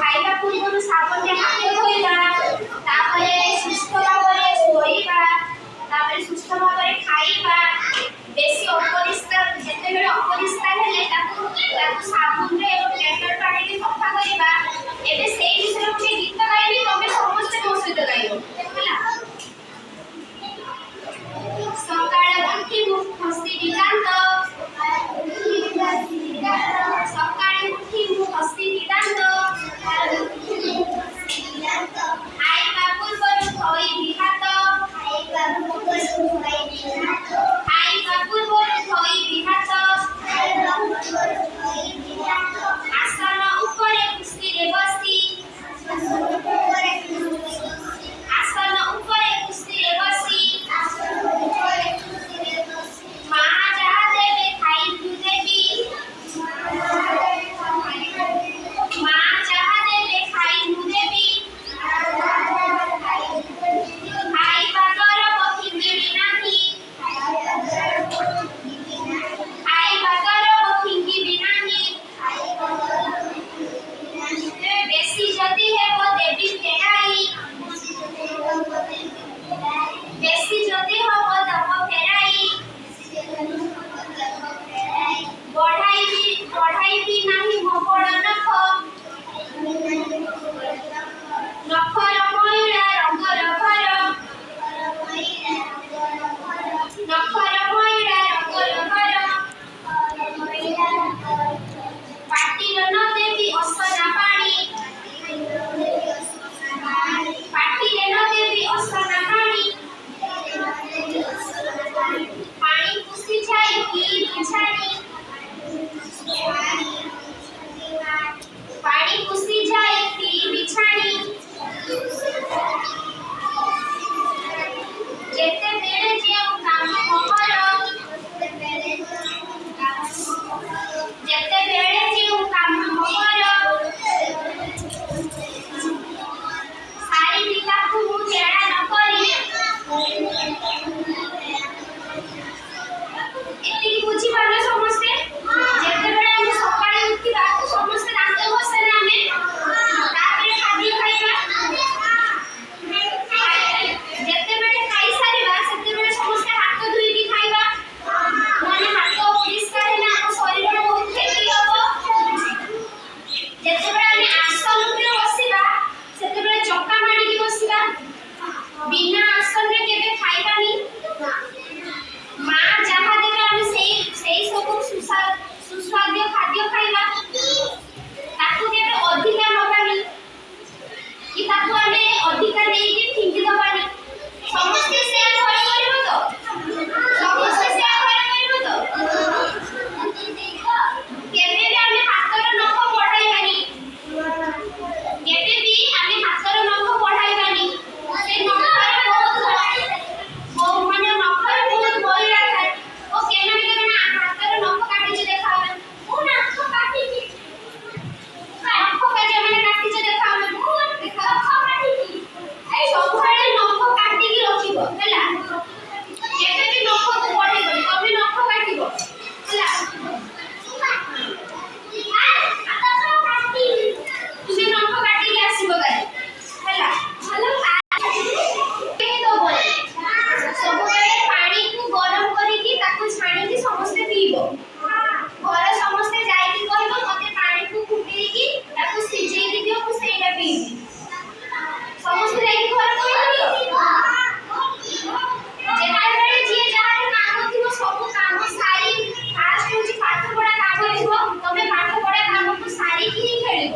ଖାଇବା ପୂର୍ବରୁ ସାବୁନରେ ହାତ ଧୋଇବା, ତାପରେ ସୁସ୍ଥ ଭାବରେ ଶୋଇବା, ତାପରେ ସୁସ୍ଥ ଭାବରେ ଖାଇବା। ବେଶୀ ଅପରିଷ୍କାର ଯେତେବେଳେ ଅପରିଷ୍କାର ହେଲେ ତାକୁ ସାବୁନରେ ଏବଂ ଡେଟଲ ପାଣିରେ ସଫା କରିବା। ଏବେ ସେଇ ବିଷୟରେ ଗୋଟେ ଗୀତ ଗାଇବି, ତମେ ସମସ୍ତେ ମୋ ସହିତ ଗାଇବ ହେଲା। ସକାଳେ ଉଠି ମୁଁ ହସିବି ଦାନ୍ତ, ସକାଳେ ଉଠି ମୁଁ ହସିବି ଦାନ୍ତ, ଖାଇବା ପୂର୍ବରୁ ଧୋଇବି ହାତ, ଖାଇବା ପୂର୍ବରୁ ଧୋଇବି ହାତ, ଆସନ ଉପରେ ଖୁସିରେ ବସି, ଆସନ ଉପରେ ଖୁସିରେ ବସି, ମା ଯାହା ଦେବେ ଖାଇକୁ ଦେବି, ମା ଯାହା ଦେବେ ଖାଇକୁ ଦେବି, ଖାଇବା ଗରମ ଫିଙ୍ଗିବି ନାହିଁ, ଖାଇବା ଗରମ ଫିଙ୍ଗିବି ନାହିଁ, ବେଶୀ ଯଦି ହେବ ଦେବି ଫେରାଇ, ବେଶୀ ଯଦି ହେବ ଦବ ଫେରାଇ, ବଢ଼ାଇବି ନାହିଁ ମୋ ବଡ଼ ନଖ, ନଖର ମଇଳା ରଙ୍ଗର ଘର, ନଖର ମଇଳା ରଙ୍ଗର ଘର, ପାଟିରେ ନ ଦେବି ଅସନା ପାଣି, ପାଟିରେ ନ ଦେବି ଅସନା ପାଣି, ପାଣି ପୁଷି ଯାଇ ପିଇବି ଛାଣି, ପାଣି ପୁଷି ଯାଇ ପିଇବି ଛାଣି, ଯେତେବେଳେ ଯେଉଁ କାମ ମୋର, ଯେତେବେଳେ ଯେଉଁ କାମ ମୋର, ସାରିବି ତାକୁ ମୁଁ ତେଢ଼ା ନ କରି। ଏତିକି ବୁଝିପାରିଲ ସମସ୍ତେ? ଯେତେବେଳେ ଆମେ ସକାଳେ ଉଠିବା ସମସ୍ତେ ଦାନ୍ତ ଘଷିଲେ ଆମେ ତାପରେ ଖାଦ୍ୟ ଖାଇବା। ଯେତେବେଳେ ଖାଇସାରିବା ସେତେବେଳେ ସମସ୍ତେ ହାତ ଧୋଇକି ଖାଇବା। ମାନେ ହାତ ଅପରିଷ୍କାର ହେଲେ ଆମ ଶରୀର ବହୁତ କ୍ଷତି ହବ। ଯେତେବେଳେ ଆମେ ଆସନ ଉପରେ ବସିବା ସେତେବେଳେ ଚକା ମାଡ଼ିକି ବସିବା। ବିନା ଆସନରେ କେବେ ଖାଇବାନି। ମା ଯାହା ଦେବେ ଆମେ ସେଇ ସବୁ ସୁସ୍ୱାଦ୍ୟ ଖାଦ୍ୟ ଖାଇବା। ତାକୁ କେବେ ଅଧିକା ନବାନି କି ତାକୁ ଆମେ ଅଧିକା ନେଇକି ଫିଙ୍ଗି ଦବାନି। ସମସ୍ତେ ସେୟା ଘରେ କରିବ ତ? ସମସ୍ତେ ସେୟା ଘରେ କରିବ ତ? କେବେ ବି ଆମେ ହାତର ନଖ ବଢ଼ାଇବାନି। କେବେ ବି ଆମେ ହାତର ନଖ ବଢ଼ାଇବାନି। ସେ ନଖରେ ମାନେ ନଖରେ ବହୁତ ମଇଳା ଥାଏ। ଓ କେବେ ହାତର ନଖ କାଟିଛି ଦେଖାଅ। ମୁଁ ନଖ କାଟିଛି। ନଖ ମାନେ କାଟିଛ ଦେଖାଅ। ମୁଁ ନଖ କାଟିଛି। ସବୁବେଳେ ନଖ କାଟିକି ରଖିବ ହେଲା। କେବେ ବି ନଖକୁ ବଢ଼େଇବନି। ତମେ ନଖ କାଟିବ ହେଲା। ତୁମେ ନଖ କାଟିକି ଆସିବ ଗାଈ ହେଲା। ସବୁବେଳେ ପାଣିକୁ ଗରମ କରିକି ତାକୁ ଛାଣିକି ସମସ୍ତେ ପିଇବ। ଘରେ ସମସ୍ତେ ଯାଇକି କହିବ ମତେ ପାଣିକୁ ଫୁଟେଇକି ତାକୁ ସିଝେଇକି ଦିଅ, ମୁଁ ସେଇଟା ପିଇବି। ସମସ୍ତେ ଯାଇକି ଘରେ କହିବ। ଯେତେବେଳେ ଯିଏ ଯାହାର କାମ ଥିବ ସବୁ କାମ ସାରି ଫାଷ୍ଟ ହଉଛି ପାଠ ପଢା କାମ ଥିବ, ତମେ ପାଠ ପଢା କାମକୁ ସାରିକି ହିଁ ଖେଳିବ।